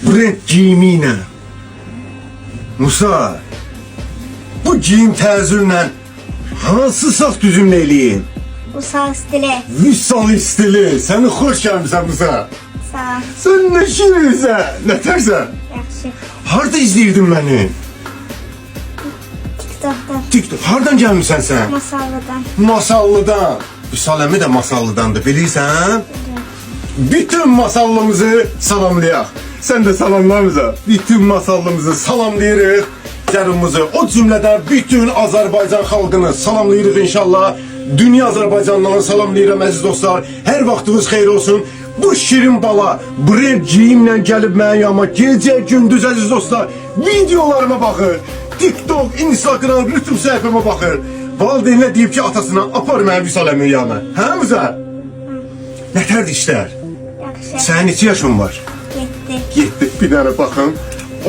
brend giyimiyle. Musa, bu giyim təzürlə hansı saç düzümlə eləyim? Vüsal stili. Vüsal stili. Səni xoş gəlmişsən Musa. Sağ ol. Sən nə şirinsən, nə tərsən? Yaxşı. Harda izləyirdin məni? TikTok'ta. TikTok. Hardan gəlmişsən sən? Masallıdan. Masallıdan. Vüsal əmi də Masallıdandır, bilirsən? Bütün Masallımızı salamlayaq. Sən də salamla bizə. Bütün Masallımızı salamlayırıq. Canımızı, o cümlədən bütün Azərbaycan xalqını salamlayırıq inşallah. Dünya Azərbaycanlılarını salamlayıram əziz dostlar. Hər vaxtınız xeyir olsun. Bu şirin bala brend giyimlə gəlib mənim yanıma gecə gündüz əziz dostlar. Videolarıma baxır. TikTok, Instagram, YouTube səhifəmə baxır. Valideynlə deyib ki, atasına apar mənim Vüsal əmin yanına. Hə Musa? Nətərdir işlər? Yaxşı. Sənin neçə yaşın var? 7. 7. Bir dənə baxım.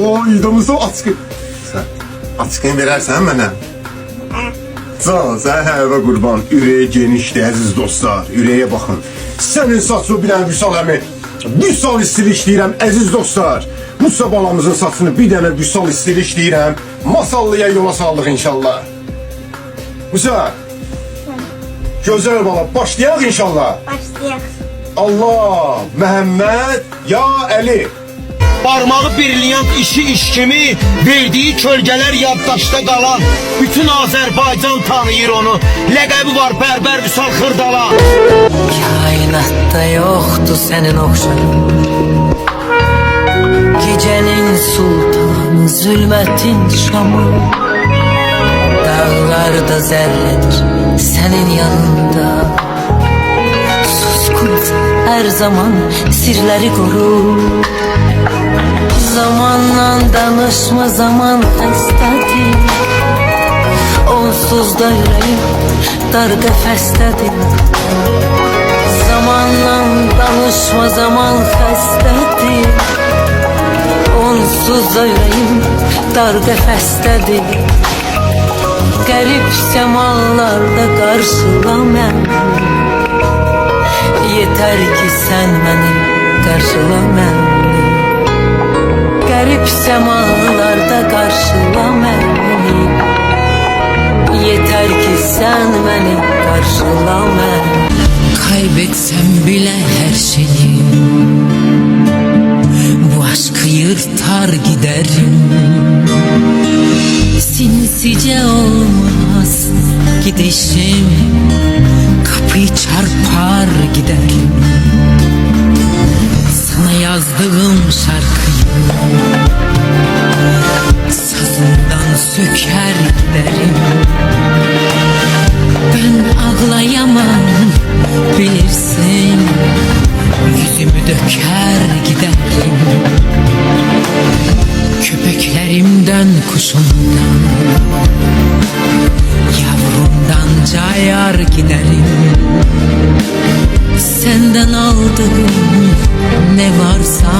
O, idamızda açqın. Sən açqın verərsən mənə? Sağ ol, sən həvə qurban. Ürəyə genişdir əziz dostlar. Ürəyə baxın. Sənin saçını bir dənə Vüsal əmi. Vüsal istili işləyirəm əziz dostlar. Musa balamızın saçını bir dənə Vüsal istili işləyirəm. Masallıya yola saldıq inşallah. Musa. Gözəl bala, başlayaq inşallah. Başlayaq. Allah, Məhəmməd, ya Əli. Parmağı birleyen işi iş kimi, verdiği kölgeler yaddaşta kalan. Bütün Azerbaycan tanıyır onu. Ləqəbi var Bərbər Vüsal Xırdala. Kainatta yoktu senin okşan. Gecenin sultanı, zulmetin şamı. Dağlarda zerredir senin yanında. Suskun her zaman sirleri koru. Zamanla danışma, zaman xəstədir. Onsuz da yüreğim dar qəfəsdədir. Zamanla danışma, zaman xəstədir. Onsuz da yüreğim dar qəfəsdədir. Qərib səmalarda qarşıla məni. Yeter ki sen beni qarşıla məni. Garip semalarda karşıla beni. Yeter ki sen beni karşıla beni. Kaybetsem bile her şeyi, bu aşkı yırtar giderim. Sinsice olmaz gidişim, kapıyı çarpar giderim. Sana yazdığım şarkıyı sazından söker giderim. Ben ağlayamam bilirsin, yüzümü döker giderim. Köpeklerimden, kuşumdan, yavrumdan cayar giderim. Senden aldığım ne varsa